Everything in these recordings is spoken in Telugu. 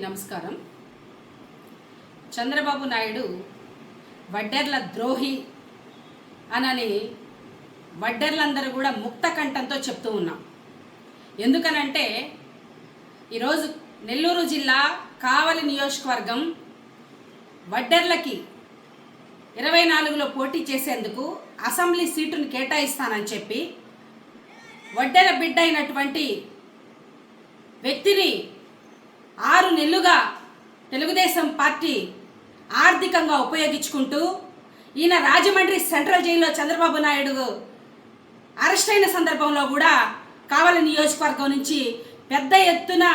నమస్కారం. చంద్రబాబు నాయుడు వడ్డెర్ల ద్రోహి అనని వడ్డెర్లందరూ కూడా ముక్త కంఠంతో చెప్తూ ఉన్నాం. ఎందుకనంటే ఈరోజు నెల్లూరు జిల్లా కావలి నియోజకవర్గం వడ్డెర్లకి 24లో పోటీ చేసేందుకు అసెంబ్లీ సీటును కేటాయిస్తానని చెప్పి వడ్డెర బిడ్డ అయినటువంటి వ్యక్తిని 6 నెలలుగా తెలుగుదేశం పార్టీ ఆర్థికంగా ఉపయోగించుకుంటూ ఈయన రాజమండ్రి సెంట్రల్ జైల్లో చంద్రబాబు నాయుడు అరెస్ట్ అయిన సందర్భంలో కూడా కావలి నియోజకవర్గం నుంచి పెద్ద ఎత్తున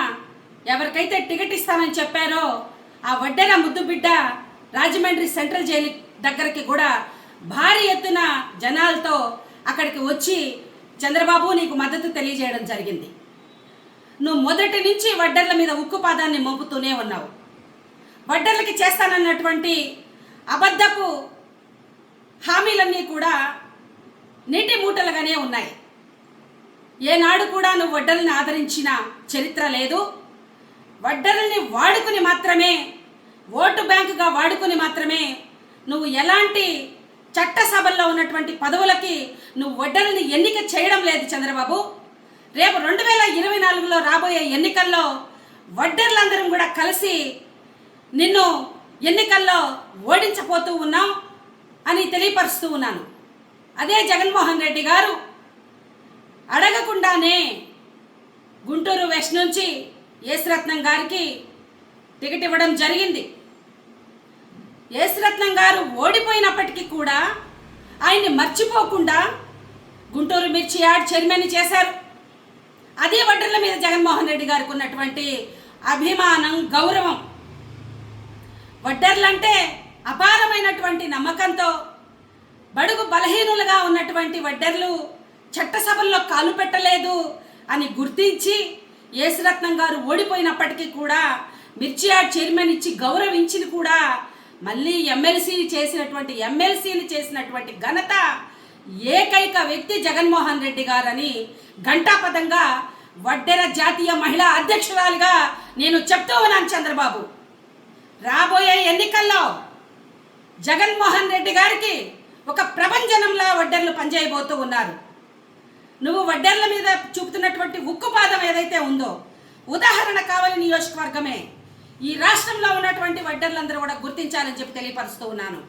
ఎవరికైతే టికెట్ ఇస్తానని చెప్పారో ఆ వడ్డెర ముద్దు బిడ్డ రాజమండ్రి సెంట్రల్ జైలు దగ్గరికి కూడా భారీ ఎత్తున జనాలతో అక్కడికి వచ్చి చంద్రబాబు నీకు మద్దతు తెలియజేయడం జరిగింది. నువ్వు మొదటి నుంచి వడ్డెర్ల మీద ఉక్కుపాదాన్ని మోపుతూనే ఉన్నావు. వడ్డెర్లకి చేస్తానన్నటువంటి అబద్ధపు హామీలన్నీ కూడా నీటి మూటలుగానే ఉన్నాయి. ఏనాడు కూడా నువ్వు వడ్డెర్లను ఆదరించిన చరిత్ర లేదు. వడ్డెర్లని వాడుకుని మాత్రమే, ఓటు బ్యాంకుగా వాడుకుని మాత్రమే నువ్వు ఎలాంటి చట్టసభల్లో ఉన్నటువంటి పదవులకి నువ్వు వడ్డెర్లని ఎన్నిక చేయడం లేదు చంద్రబాబు. రేపు 2024లో రాబోయే ఎన్నికల్లో వడ్డెర్లందరం కూడా కలిసి నిన్ను ఎన్నికల్లో ఓడించబోతూ ఉన్నాం అని తెలియపరుస్తూ ఉన్నాను. అదే జగన్మోహన్ రెడ్డి గారు అడగకుండానే గుంటూరు వెస్ట్ నుంచి యేసురత్నం గారికి టికెట్ ఇవ్వడం జరిగింది. యేసురత్నం గారు ఓడిపోయినప్పటికీ కూడా ఆయన్ని మర్చిపోకుండా గుంటూరు మిర్చి యార్డ్ చైర్మన్ చేశారు. అదే వడ్డెర్ల మీద జగన్మోహన్ రెడ్డి గారికి ఉన్నటువంటి అభిమానం, గౌరవం, వడ్డెర్లంటే అపారమైనటువంటి నమ్మకంతో బడుగు బలహీనులుగా ఉన్నటువంటి వడ్డెర్లు చట్టసభల్లో కాలు పెట్టలేదు అని గుర్తించి యేసురత్నం గారు ఓడిపోయినప్పటికీ కూడా మిర్చి యార్డ్ చైర్మన్ ఇచ్చి గౌరవించి కూడా మళ్ళీ ఎమ్మెల్సీని చేసినటువంటి ఘనత ఏకైక వ్యక్తి జగన్మోహన్ రెడ్డి గారని ఘంటాపథంగా వడ్డెర జాతీయ మహిళా అధ్యక్షురాలుగా నేను చెప్తూ ఉన్నాను. చంద్రబాబు, రాబోయే ఎన్నికల్లో జగన్మోహన్ రెడ్డి గారికి ఒక ప్రభంజనంలా వడ్డెర్లు పనిచేయబోతూ ఉన్నారు. నువ్వు వడ్డెర్ల మీద చూపుతున్నటువంటి ఉక్కుపాదం ఏదైతే ఉందో, ఉదాహరణ కావలి నియోజకవర్గమే. ఈ రాష్ట్రంలో ఉన్నటువంటి వడ్డెర్లందరూ కూడా గుర్తించాలని చెప్పి తెలియపరుస్తూ ఉన్నాను.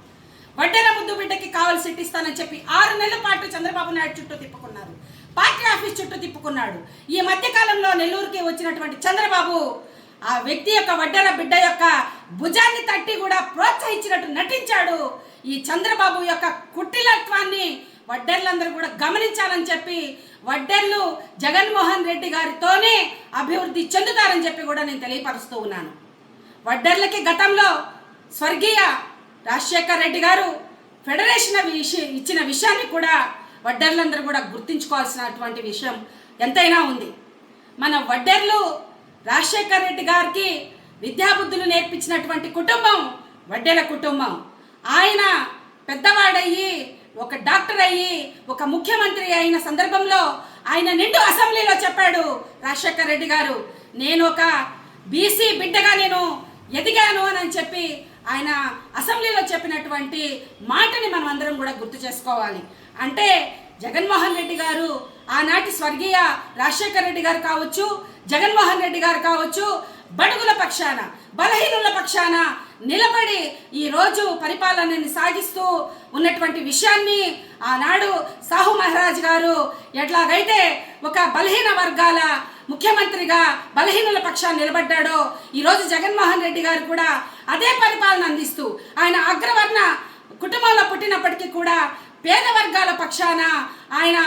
వడ్డెర ముద్దు బిడ్డకి కావాలి సీట్ ఇస్తానని చెప్పి 6 నెలల పాటు చంద్రబాబు నాయుడు చుట్టూ తిప్పుకున్నారు, పార్టీ ఆఫీస్ చుట్టూ తిప్పుకున్నాడు. ఈ మధ్యకాలంలో నెల్లూరుకి వచ్చినటువంటి చంద్రబాబు ఆ వ్యక్తి యొక్క వడ్డెర బిడ్డ యొక్క భుజాన్ని తట్టి కూడా ప్రోత్సహించినట్టు నటించాడు. ఈ చంద్రబాబు యొక్క కుటిలత్వాన్ని వడ్డెర్లందరూ కూడా గమనించాలని చెప్పి వడ్డెర్లు జగన్మోహన్ రెడ్డి గారితోనే అభివృద్ధి చెందుతారని చెప్పి కూడా నేను తెలియపరుస్తూ ఉన్నాను. వడ్డెర్లకి గతంలో స్వర్గీయ రాజశేఖర్ రెడ్డి గారు ఫెడరేషన్ ఇచ్చిన విషయాన్ని కూడా వడ్డెర్లందరూ కూడా గుర్తించుకోవాల్సినటువంటి విషయం ఎంతైనా ఉంది. మన వడ్డెర్లు రాజశేఖర్ రెడ్డి గారికి విద్యాబుద్ధులు నేర్పించినటువంటి కుటుంబం వడ్డెర కుటుంబం. ఆయన పెద్దవాడయ్యి ఒక డాక్టర్ అయ్యి ఒక ముఖ్యమంత్రి అయిన సందర్భంలో ఆయన నిండు అసెంబ్లీలో చెప్పాడు రాజశేఖర్ రెడ్డి గారు, నేను ఒక బీసీ బిడ్డగా నేను ఎదిగాను అని చెప్పి ఆయన అసెంబ్లీలో చెప్పినటువంటి మాటని మనం అందరం కూడా గుర్తు చేసుకోవాలి. అంటే జగన్మోహన్ రెడ్డి గారు ఆనాటి స్వర్గీయ రాజశేఖర్ రెడ్డి గారు కావచ్చు, జగన్మోహన్ రెడ్డి గారు కావచ్చు, బడుగుల పక్షాన, బలహీనుల పక్షాన నిలబడి ఈరోజు పరిపాలనని సాగిస్తూ ఉన్నటువంటి విషయాన్ని ఆనాడు సాహు మహారాజ్ గారు ఎట్లాగైతే ఒక బలహీన వర్గాల ముఖ్యమంత్రిగా బలహీనుల పక్షాన్ని నిలబడ్డాడో ఈరోజు జగన్మోహన్ రెడ్డి గారు కూడా అదే పరిపాలన అందిస్తూ ఆయన అగ్రవర్ణ కుటుంబంలో పుట్టినప్పటికీ కూడా పేద వర్గాల పక్షాన ఆయన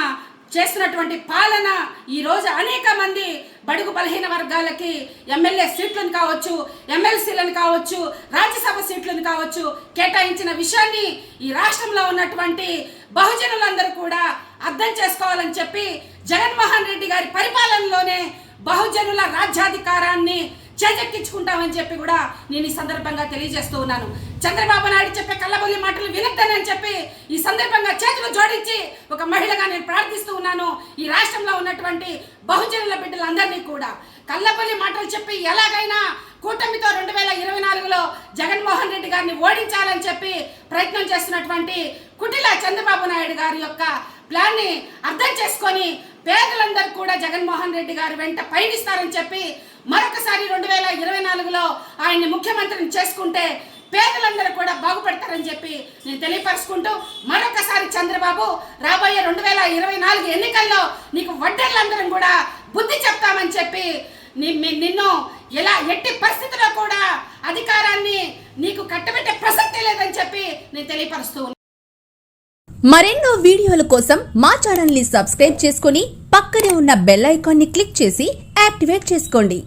చేస్తున్నటువంటి పాలన ఈరోజు అనేక మంది బడుగు బలహీన వర్గాలకి ఎమ్మెల్యే సీట్లను కావచ్చు, ఎమ్మెల్సీలను కావచ్చు, రాజ్యసభ సీట్లను కావచ్చు కేటాయించిన విషయాన్ని ఈ రాష్ట్రంలో ఉన్నటువంటి బహుజనులందరూ కూడా అర్థం చేసుకోవాలని చెప్పి జగన్మోహన్ రెడ్డి గారి పరిపాలనలోనే బహుజనుల రాజ్యాధికారాన్ని చేజెక్కించుకుంటామని చెప్పి కూడా నేను ఈ సందర్భంగా తెలియజేస్తూ ఉన్నాను. చంద్రబాబు నాయుడు చెప్పే కళ్ళబొల్లి మాటలు వినొద్దని చెప్పి ఈ సందర్భంగా చేతులు జోడించి ఒక మహిళగా నేను ప్రార్థిస్తూ ఉన్నాను. ఈ రాష్ట్రంలో ఉన్నటువంటి బహుజనుల బిడ్డలందరినీ కూడా కళ్ళబొల్లి మాటలు చెప్పి ఎలాగైనా కూటమితో 2024లో జగన్మోహన్ రెడ్డి గారిని ఓడించాలని చెప్పి ప్రయత్నం చేస్తున్నటువంటి కుటిల చంద్రబాబు నాయుడు గారి యొక్క ప్లాన్ని అర్థం చేసుకొని పేదలందరూ కూడా జగన్మోహన్ రెడ్డి గారి వెంట పయనిస్తారని చెప్పి మరొకసారి 2024లో ఆయన్ని ముఖ్యమంత్రిని చేసుకుంటే పేదలందరూ కూడా బాగుపడతారని చెప్పి నేను తెలియపరుచుకుంటూ మరొకసారి చంద్రబాబు రాబోయే 2024 ఎన్నికల్లో నీకు వడ్డేళ్ళందరం కూడా బుద్ధి చెప్తామని చెప్పి నిన్ను ఎలా ఎట్టి పరిస్థితుల్లో కూడా అధికారాన్ని నీకు కట్టబెట్టే ప్రసక్తి లేదని చెప్పి నేను తెలియపరుస్తూ. మరెన్నో వీడియోల కోసం మా ఛానల్ ని సబ్స్క్రైబ్ చేసుకుని పక్కనే ఉన్న బెల్ ఐకాన్ ని క్లిక్ చేసి యాక్టివేట్ చేసుకోండి.